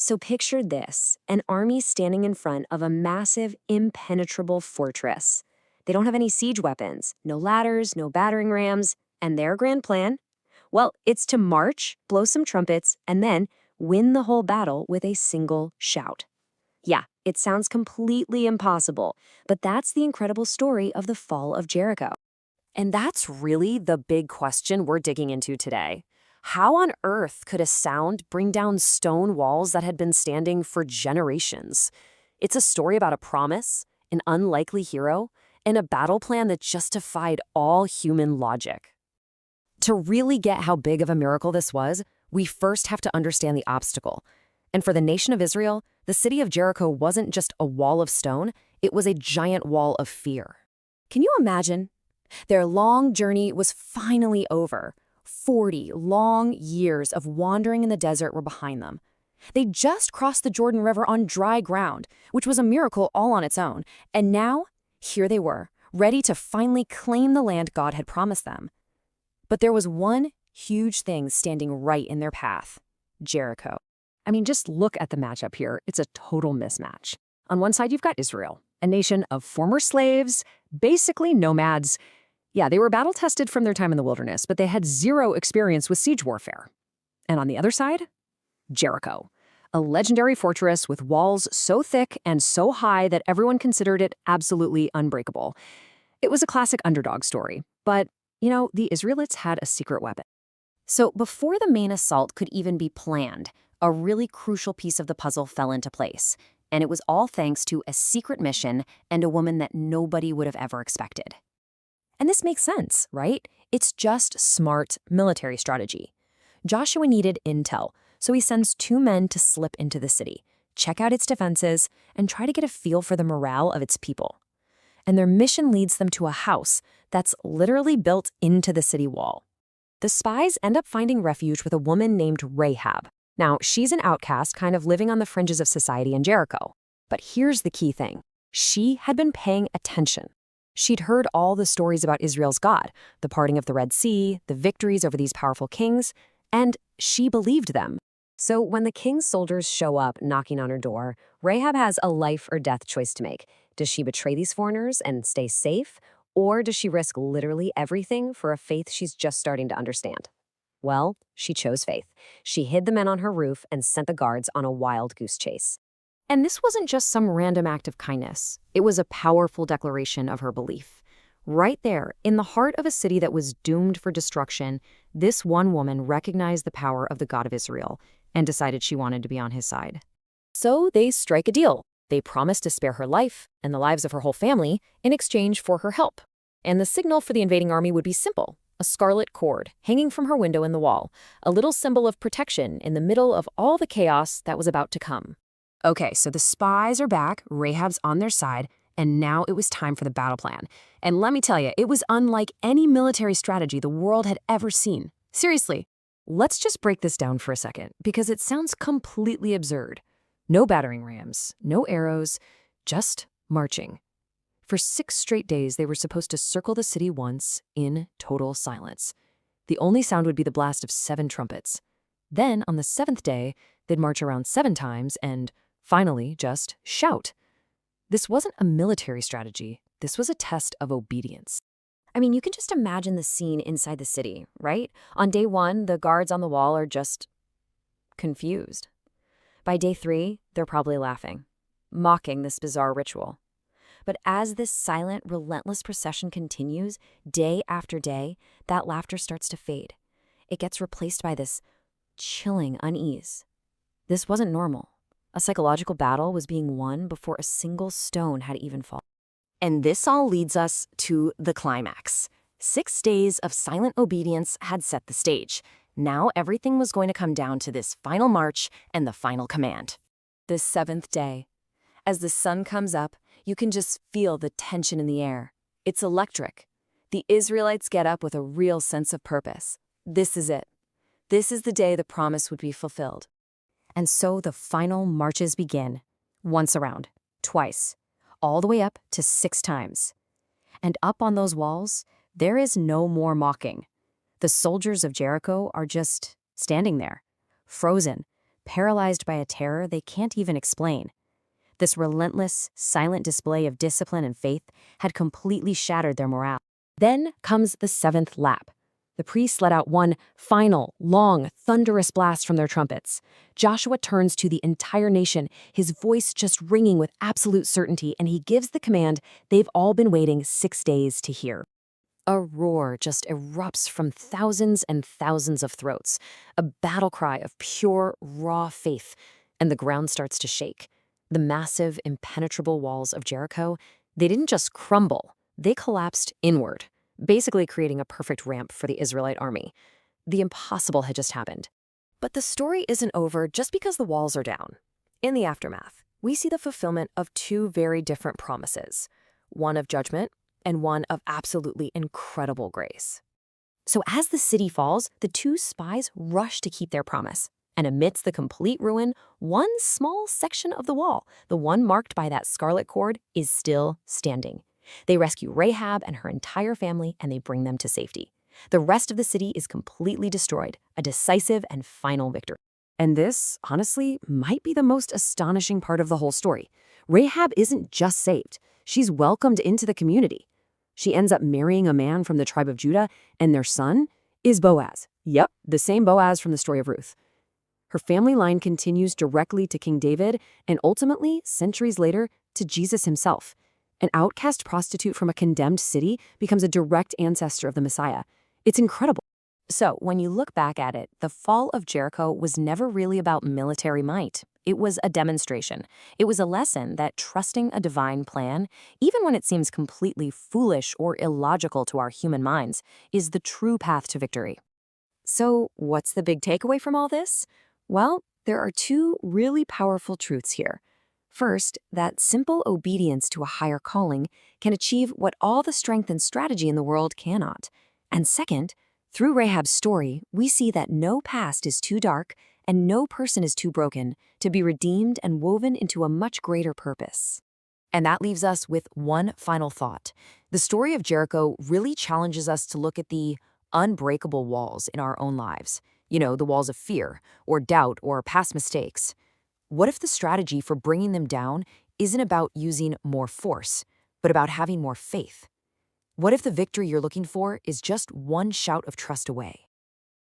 So picture this, an army standing in front of a massive, impenetrable fortress. They don't have any siege weapons, no ladders, no battering rams, and their grand plan? Well, it's to march, blow some trumpets, and then win the whole battle with a single shout. Yeah, it sounds completely impossible, but that's the incredible story of the fall of Jericho. And that's really the big question we're digging into today. How on earth could a sound bring down stone walls that had been standing for generations? It's a story about a promise, an unlikely hero, and a battle plan that justified all human logic. To really get how big of a miracle this was, we first have to understand the obstacle. And for the nation of Israel, the city of Jericho wasn't just a wall of stone, it was a giant wall of fear. Can you imagine? Their long journey was finally over. 40 long years of wandering in the desert were behind them. They just crossed the Jordan River on dry ground, which was a miracle all on its own. And now, here they were, ready to finally claim the land God had promised them. But there was one huge thing standing right in their path: Jericho. I mean, just look at the matchup here. It's a total mismatch. On one side, you've got Israel, a nation of former slaves, basically nomads. Yeah, they were battle-tested from their time in the wilderness, but they had zero experience with siege warfare. And on the other side, Jericho, a legendary fortress with walls so thick and so high that everyone considered it absolutely unbreakable. It was a classic underdog story, but, the Israelites had a secret weapon. So before the main assault could even be planned, a really crucial piece of the puzzle fell into place. And it was all thanks to a secret mission and a woman that nobody would have ever expected. And this makes sense, right? It's just smart military strategy. Joshua needed intel, so he sends 2 men to slip into the city, check out its defenses, and try to get a feel for the morale of its people. And their mission leads them to a house that's literally built into the city wall. The spies end up finding refuge with a woman named Rahab. Now, she's an outcast, kind of living on the fringes of society in Jericho. But here's the key thing. She had been paying attention. She'd heard all the stories about Israel's God, the parting of the Red Sea, the victories over these powerful kings, and she believed them. So when the king's soldiers show up knocking on her door, Rahab has a life or death choice to make. Does she betray these foreigners and stay safe, or does she risk literally everything for a faith she's just starting to understand? Well, she chose faith. She hid the men on her roof and sent the guards on a wild goose chase. And this wasn't just some random act of kindness. It was a powerful declaration of her belief. Right there, in the heart of a city that was doomed for destruction, this one woman recognized the power of the God of Israel and decided she wanted to be on his side. So they strike a deal. They promise to spare her life and the lives of her whole family in exchange for her help. And the signal for the invading army would be simple: a scarlet cord hanging from her window in the wall, a little symbol of protection in the middle of all the chaos that was about to come. Okay, so the spies are back, Rahab's on their side, and now it was time for the battle plan. And let me tell you, it was unlike any military strategy the world had ever seen. Seriously, let's just break this down for a second, because it sounds completely absurd. No battering rams, no arrows, just marching. For 6 straight days, they were supposed to circle the city once in total silence. The only sound would be the blast of 7 trumpets. Then, on the 7th day, they'd march around 7 times and, finally, just shout. This wasn't a military strategy. This was a test of obedience. I mean, you can just imagine the scene inside the city, right? On day 1, the guards on the wall are just confused. By day 3, they're probably laughing, mocking this bizarre ritual. But as this silent, relentless procession continues, day after day, that laughter starts to fade. It gets replaced by this chilling unease. This wasn't normal. A psychological battle was being won before a single stone had even fallen. And this all leads us to the climax. 6 days of silent obedience had set the stage. Now everything was going to come down to this final march and the final command. The 7th day. As the sun comes up, you can just feel the tension in the air. It's electric. The Israelites get up with a real sense of purpose. This is it. This is the day the promise would be fulfilled. And so the final marches begin. Once around, twice, all the way up to 6 times. And up on those walls, there is no more mocking. The soldiers of Jericho are just standing there, frozen, paralyzed by a terror they can't even explain. This relentless, silent display of discipline and faith had completely shattered their morale. Then comes the seventh lap. The priests let out one final, long, thunderous blast from their trumpets. Joshua turns to the entire nation, his voice just ringing with absolute certainty, and he gives the command they've all been waiting 6 days to hear. A roar just erupts from thousands and thousands of throats, a battle cry of pure, raw faith, and the ground starts to shake. The massive, impenetrable walls of Jericho, they didn't just crumble, they collapsed inward, basically creating a perfect ramp for the Israelite army. The impossible had just happened. But the story isn't over just because the walls are down. In the aftermath, we see the fulfillment of two very different promises, one of judgment and one of absolutely incredible grace. So as the city falls, the two spies rush to keep their promise. And amidst the complete ruin, one small section of the wall, the one marked by that scarlet cord, is still standing. They rescue Rahab and her entire family, and they bring them to safety. The rest of the city is completely destroyed, a decisive and final victory. And this, honestly, might be the most astonishing part of the whole story. Rahab isn't just saved. She's welcomed into the community. She ends up marrying a man from the tribe of Judah, and their son is Boaz. Yep, the same Boaz from the story of Ruth. Her family line continues directly to King David, and ultimately, centuries later, to Jesus himself. An outcast prostitute from a condemned city becomes a direct ancestor of the Messiah. It's incredible. So, when you look back at it, the fall of Jericho was never really about military might. It was a demonstration. It was a lesson that trusting a divine plan, even when it seems completely foolish or illogical to our human minds, is the true path to victory. So, what's the big takeaway from all this? Well, there are two really powerful truths here. First, that simple obedience to a higher calling can achieve what all the strength and strategy in the world cannot. And second, through Rahab's story, we see that no past is too dark and no person is too broken to be redeemed and woven into a much greater purpose. And that leaves us with one final thought. The story of Jericho really challenges us to look at the unbreakable walls in our own lives. You know, the walls of fear or doubt or past mistakes. What if the strategy for bringing them down isn't about using more force, but about having more faith? What if the victory you're looking for is just one shout of trust away?